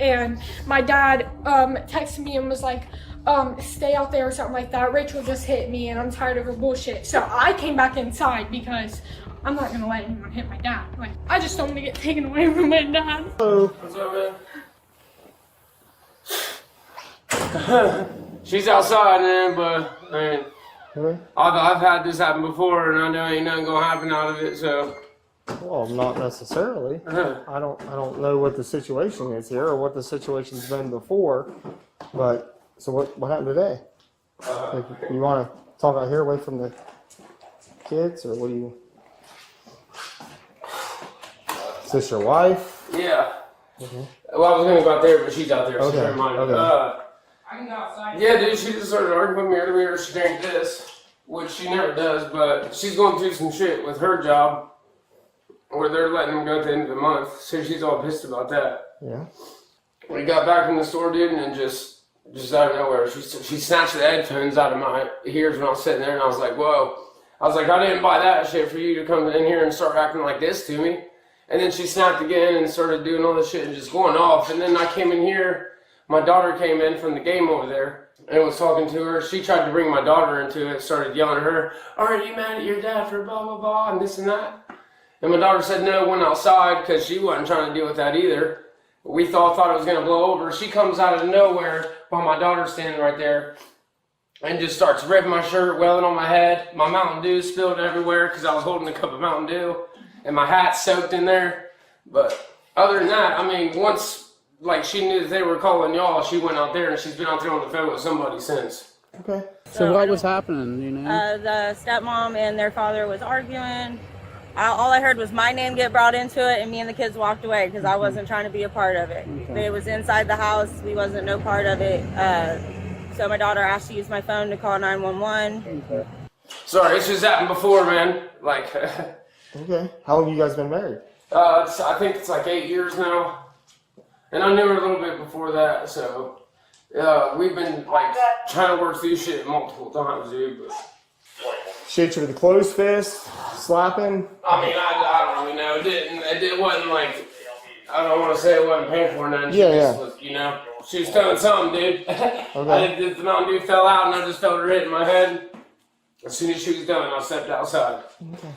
and my dad texted me and was like, stay out there or something like that. Rachel just hit me and I'm tired of her bullshit. So I came back inside because I'm not gonna let anyone hit my dad. Like, I just don't want to get taken away from my dad. Hello. What's up, man? She's outside, man, but man, I've had this happen before, and I know ain't nothing gonna happen out of it. So, Well, not necessarily. I don't know what the situation is here or what the situation's been before. But so what happened today? Like, you want to talk out here away from the kids, or what do you? Is this your wife? yeah. Well, I was gonna go out there, but she's out there, so Okay, never mind. okay. I can go outside. Yeah, dude, she just started arguing with me earlier. She drank this, which she never does, but she's going through some shit with her job where they're letting them go at the end of the month, so she's all pissed about that. Yeah. We got back from the store, dude, and then just out of nowhere, she snatched the headphones out of my ears when I was sitting there, and I was like, whoa. I was like, I didn't buy that shit for you to come in here and start acting like this to me. And then she snapped again and started doing all this shit and just going off. And then I came in here, my daughter came in from the game over there and was talking to her. She tried to bring my daughter into it, started yelling at her, are you mad at your dad for blah, blah, blah, and this and that? And my daughter said no, went outside because she wasn't trying to deal with that either. We thought it was going to blow over. She comes out of nowhere while my daughter's standing right there and just starts ripping my shirt, welling on my head. My Mountain Dew spilled everywhere because I was holding a cup of Mountain Dew. And my hat's soaked in there. But other than that, I mean, once like she knew that they were calling y'all, she went out there and she's been out there on the phone with somebody since. Okay. So what was happening, you know? The stepmom and their father was arguing. All I heard was my name get brought into it, and me and the kids walked away because I wasn't trying to be a part of it. Okay. It was inside the house. We wasn't no part of it. So my daughter asked to use my phone to call 911. Okay. Sorry, it's just happened before, man. Like, Okay. How long have you guys been married? I think it's like 8 years now. And I knew her a little bit before that, so we've been like trying to work through shit multiple times, dude. But She hit you with a closed fist, slapping. I mean, I don't really know. It wasn't like, I don't want to say it wasn't painful or nothing. She Yeah, just yeah. was, you know, she was telling something, dude. Okay. The Mountain Dew fell out and I just felt her hit in my head. As soon as she was done, I stepped outside. Okay.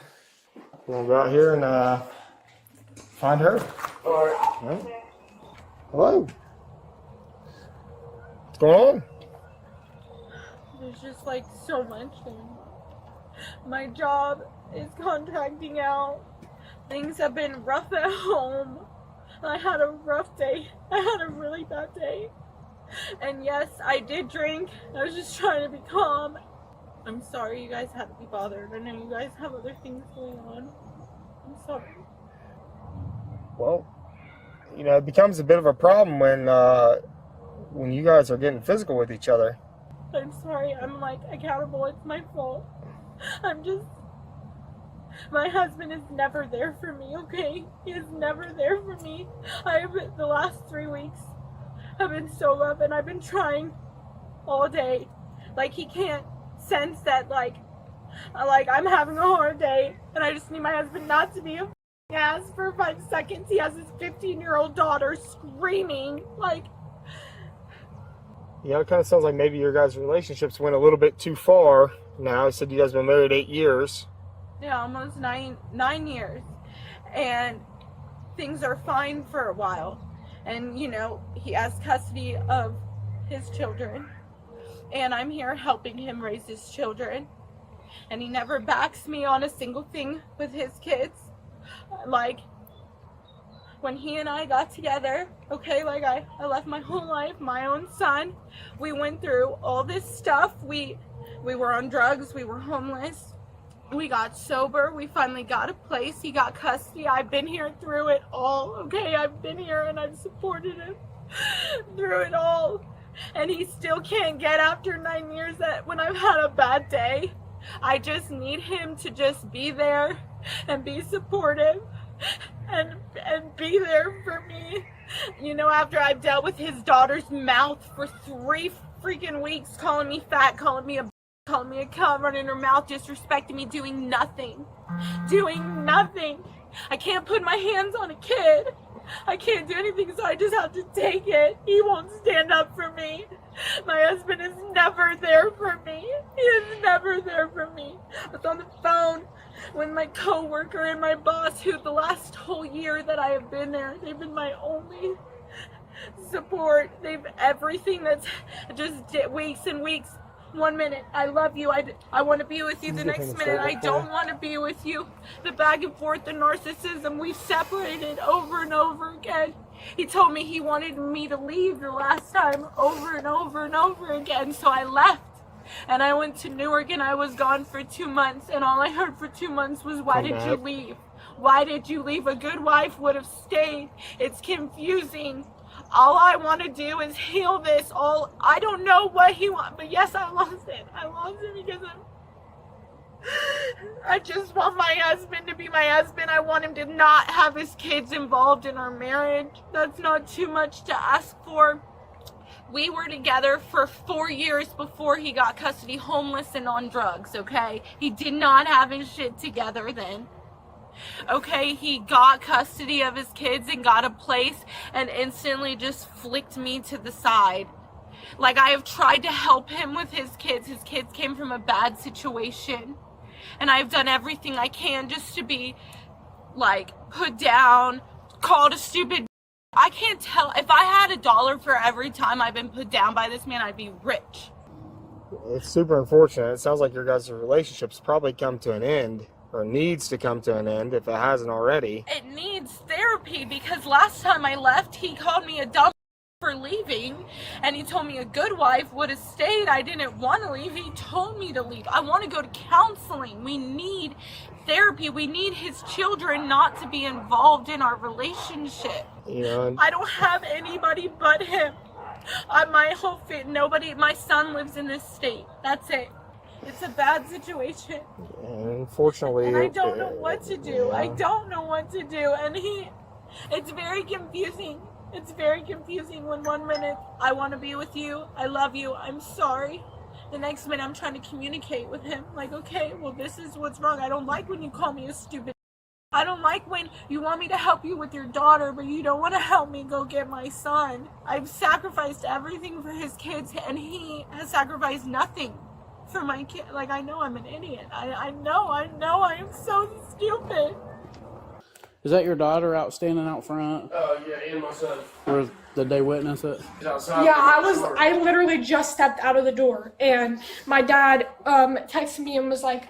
We'll go out here and find her. All right. All right. Hello. What's going on? There's just like so much. My job is contracting out. Things have been rough at home. I had a rough day. I had a really bad day. And yes, I did drink. I was just trying to be calm. I'm sorry you guys had to be bothered. I know you guys have other things going on. I'm sorry. Well, you know, it becomes a bit of a problem when you guys are getting physical with each other. I'm sorry. I'm like accountable. It's my fault. My husband is never there for me, okay? He is never there for me. The last 3 weeks have been so rough, and I've been trying all day. Like, he can't sense that, like I'm having a hard day, and I just need my husband not to be a ass for 5 seconds. He has his 15-year-old daughter screaming, like... Yeah, it kind of sounds like maybe your guys' relationships went a little bit too far now. You said you guys been married 8 years. Yeah, almost nine years. And things are fine for a while. And, you know, he has custody of his children. And I'm here helping him raise his children. And he never backs me on a single thing with his kids. Like, when he and I got together, okay, like I left my whole life, my own son. We went through all this stuff. We were on drugs. We were homeless. We got sober. We finally got a place. He got custody. I've been here through it all. Okay, I've been here and I've supported him through it all. And he still can't get after 9 years that when I've had a bad day. I just need him to just be there and be supportive and be there for me. You know, after I've dealt with his daughter's mouth for 3 freaking weeks, calling me fat, calling me a cum, running her mouth, disrespecting me, doing nothing. I can't put my hands on a kid. I can't do anything, so I just have to take it. He won't stand up for me. My husband is never there for me. He is never there for me. I was on the phone with my coworker and my boss, who the last whole year that I have been there, they've been my only support. They've everything that's just weeks and weeks. 1 minute, I love you. I want to be with you. The next minute, I don't want to be with you. The back and forth, the narcissism, we've separated over and over again. He told me he wanted me to leave the last time over and over and over again. So I left and I went to Newark and I was gone for 2 months. And all I heard for 2 months was, why did you leave? Why did you leave? A good wife would have stayed. It's confusing. All I want to do is heal this. I don't know what he wants, but yes, I lost it. I lost it because I just want my husband to be my husband. I want him to not have his kids involved in our marriage. That's not too much to ask for. We were together for 4 years before he got custody, homeless and on drugs, okay? He did not have his shit together then. Okay, he got custody of his kids and got a place and instantly just flicked me to the side. Like, I have tried to help him with his kids. His kids came from a bad situation. And I've done everything I can just to be, like, put down, called a stupid. I can't tell. If I had $1 for every time I've been put down by this man, I'd be rich. It's super unfortunate. It sounds like your guys' relationship's probably come to an end, or needs to come to an end if it hasn't already. It needs therapy, because last time I left, he called me a dumb for leaving, and he told me a good wife would have stayed. I didn't want to leave. He told me to leave. I want to go to counseling. We need therapy. We need his children not to be involved in our relationship. You know, I don't have anybody but him. My whole nobody. My son lives in this state. That's it. It's a bad situation. and unfortunately, And I don't know what to do. yeah. I don't know what to do. And it's very confusing. It's very confusing when 1 minute I want to be with you, I love you, I'm sorry. The next minute I'm trying to communicate with him. Like, okay, well, this is what's wrong. I don't like when you call me a stupid. I don't like when you want me to help you with your daughter, but you don't want to help me go get my son. I've sacrificed everything for his kids, and he has sacrificed nothing for my kid. Like, I know I'm an idiot. I know I am so stupid. Is that your daughter out standing out front? Oh, yeah, and my son. Or did they witness it? He's outside. Yeah, I literally just stepped out of the door, and my dad texted me and was like,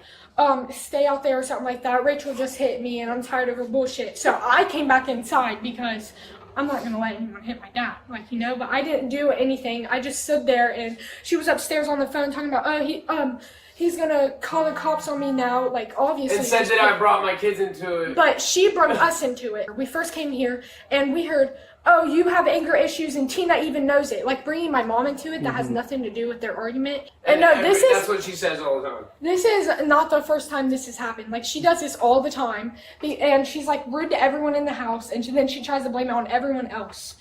stay out there or something like that. Rachel just hit me and I'm tired of her bullshit. So I came back inside because I'm not gonna let anyone hit my dad, like, you know, but I didn't do anything. I just stood there, and she was upstairs on the phone talking about, he's gonna call the cops on me now, like, obviously. And said that I brought my kids into it. But she brought us into it. We first came here and we heard, oh, you have anger issues, and Tina even knows it. Like, bringing my mom into it, that has nothing to do with their argument. And no, that's what she says all the time. This is not the first time this has happened. Like, she does this all the time. And she's, like, rude to everyone in the house. And then she tries to blame it on everyone else.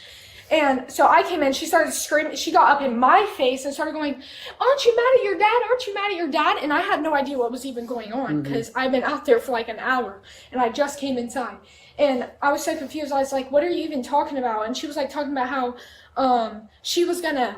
And so I came in, she started screaming. She got up in my face and started going, aren't you mad at your dad? Aren't you mad at your dad? And I had no idea what was even going on, because I've been out there for like an hour. And I just came inside. And I was so confused. I was like, what are you even talking about? And she was, like, talking about how she was going to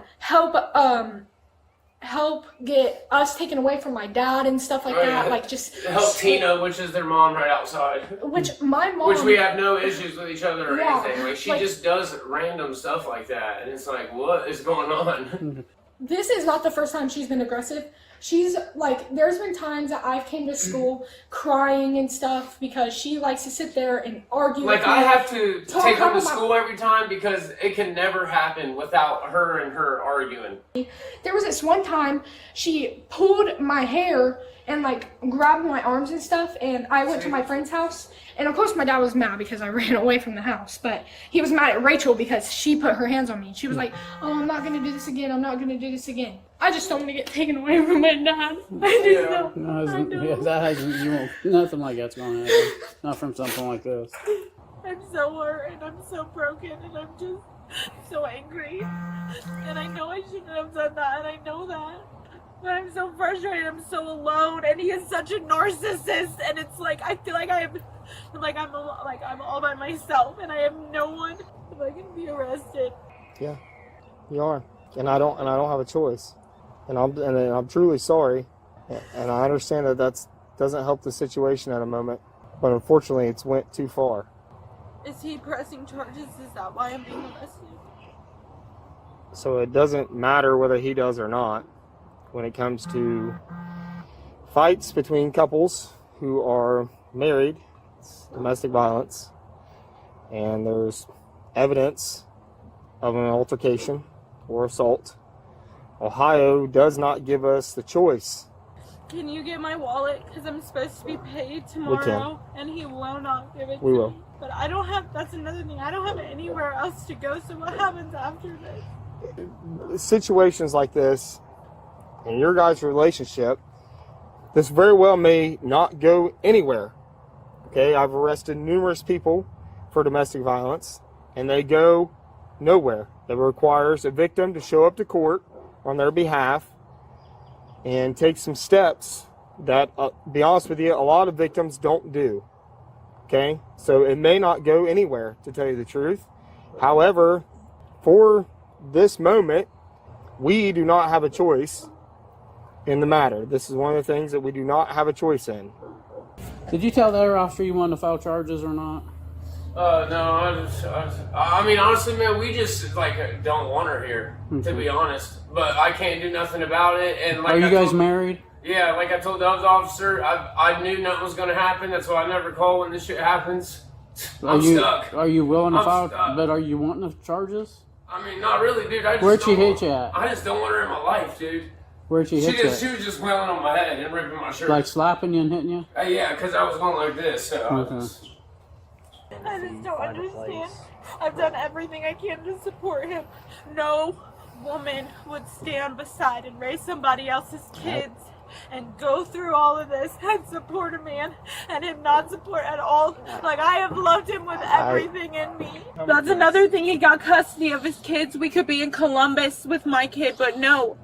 help get us taken away from my dad and stuff like that. Like, just help Tina, which is their mom right outside. Which my mom. Which we have no issues with each other or Yeah, anything. Like, she just does random stuff like that, and it's like, what is going on? This is not the first time she's been aggressive. She's, like, there's been times that I've came to school crying and stuff because she likes to sit there and argue. Like, with me. I have to Talk take her to about- school every time because it can never happen without her and her arguing. There was this one time she pulled my hair and, like, grabbed my arms and stuff, and I went to my friend's house. And of course my dad was mad because I ran away from the house, but he was mad at Rachel because she put her hands on me. She was like, oh, I'm not going to do this again. I'm not going to do this again. I just don't want to get taken away from my dad. I just don't. You won't, nothing like that's going to happen. Not from something like this. I'm so hurt and I'm so broken and I'm just so angry. And I know I shouldn't have done that, and I know that. But I'm so frustrated. I'm so alone, and he is such a narcissist. And it's like I feel like I'm all by myself, and I have no one if I can be arrested. Yeah, you are, and I don't have a choice, and I'm truly sorry, and I understand that doesn't help the situation at a moment, but unfortunately, it's went too far. Is he pressing charges? Is that why I'm being arrested? So it doesn't matter whether he does or not when it comes to fights between couples who are married. It's domestic violence, and there's evidence of an altercation or assault. Ohio does not give us the choice. Can you get my wallet? Because I'm supposed to be paid tomorrow, and he will not give it to We will. me. But I don't have, that's another thing, I don't have anywhere else to go, so what happens after this? Situations like this, in your guys' relationship, this very well may not go anywhere. Okay, I've arrested numerous people for domestic violence, and they go nowhere. It requires a victim to show up to court on their behalf and take some steps that, be honest with you, a lot of victims don't do. Okay, so it may not go anywhere, to tell you the truth. However, for this moment, we do not have a choice in the matter. This is one of the things that we do not have a choice in. Did you tell the other officer you wanted to file charges or not? No, I mean, honestly, man, we just, like, don't want her here, to be honest. But I can't do nothing about it. And like Are you guys married? Yeah, like I told the other officer, I knew nothing was going to happen. That's why I never call when this shit happens. I'm stuck. Are you willing to I'm file? stuck. But are you wanting the charges? I mean, not really, dude. I just Where'd she don't hit you at? I just don't want her in my life, dude. Where'd she hit you at? She was just wailing on my head and ripping my shirt. Like slapping you and hitting you? Yeah, because I was going like this. So I Okay. was, I just don't understand. I've done everything I can to support him. No woman would stand beside and raise somebody else's kids and go through all of this and support a man and him not support at all. Like, I have loved him with everything in me. That's another thing. He got custody of his kids. We could be in Columbus with my kid, but no.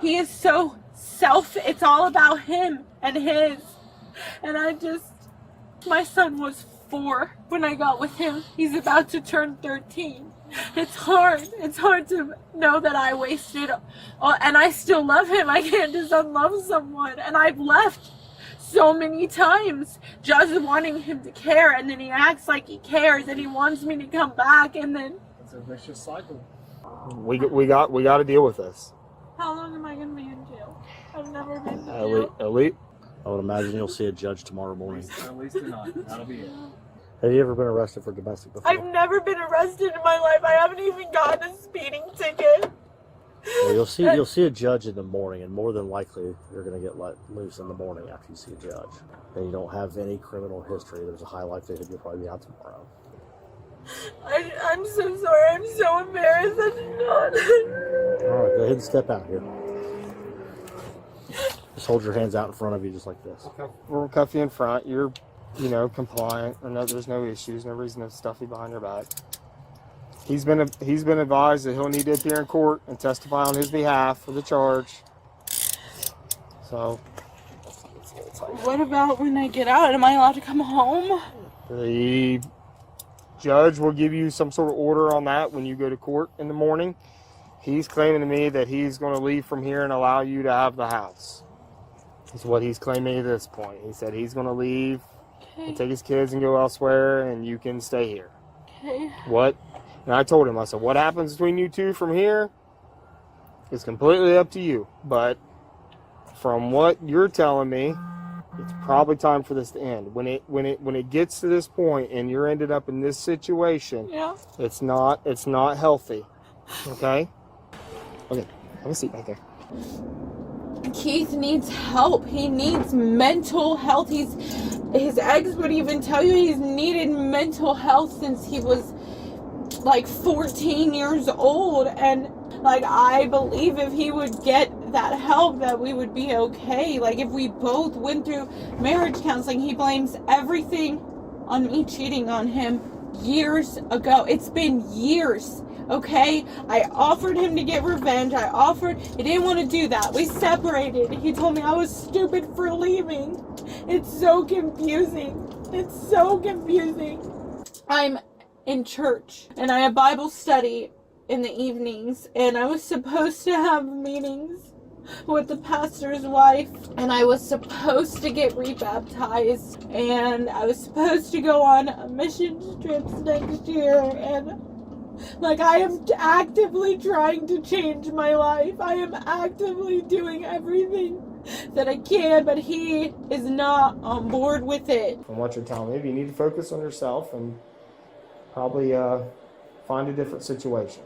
He is so it's all about him and his. And my son was 4 when I got with him. He's about to turn 13. It's hard. It's hard to know that I wasted and I still love him. I can't just unlove someone. And I've left so many times just wanting him to care, and then he acts like he cares and he wants me to come back, and then It's a vicious cycle. We got to deal with this. how long am I going to be in jail? I've never been to jail. Elite. I would imagine you'll see a judge tomorrow morning. At least tonight. That'll be it. Have you ever been arrested for domestic before? I've never been arrested in my life. I haven't even gotten a speeding ticket. Well, you'll see a judge in the morning, and more than likely you're going to get let loose in the morning after you see a judge. And you don't have any criminal history. There's a high likelihood you'll probably be out tomorrow. I'm so sorry. I'm so embarrassed. I did not. All right, go ahead and step out here. Just hold your hands out in front of you, just like this. We'll cuff you in front. You're, compliant. Or no, there's no issues. No reason to stuff you behind your back. He's been advised that he'll need to appear in court and testify on his behalf for the charge. So, What about when I get out? Am I allowed to come home? the judge will give you some sort of order on that when you go to court in the morning. He's claiming to me that he's going to leave from here and allow you to have the house. That's what he's claiming at this point. He said he's going to leave and take his kids and go elsewhere, and you can stay here. Okay. What? And I told him, I said, what happens between you two from here is completely up to you. But from what you're telling me, it's probably time for this to end. When it gets to this point and you're ended up in this situation, Yeah. it's not healthy. Okay? Okay, have a seat right there. Keith needs help. He needs mental health. His ex would even tell you he's needed mental health since he was like 14 years old, and like I believe if he would get that help that we would be okay. Like if we both went through marriage counseling. He blames everything on me cheating on him years ago. It's been years. Okay? I offered him to get revenge. He didn't want to do that. We separated. He told me I was stupid for leaving. It's so confusing. It's so confusing. I'm in church and I have Bible study in the evenings, and I was supposed to have meetings with the pastor's wife, and I was supposed to get rebaptized, and I was supposed to go on a mission trip next year, and like, I am actively trying to change my life. I am actively doing everything that I can, but he is not on board with it. From what you're telling me, you need to focus on yourself and probably find a different situation.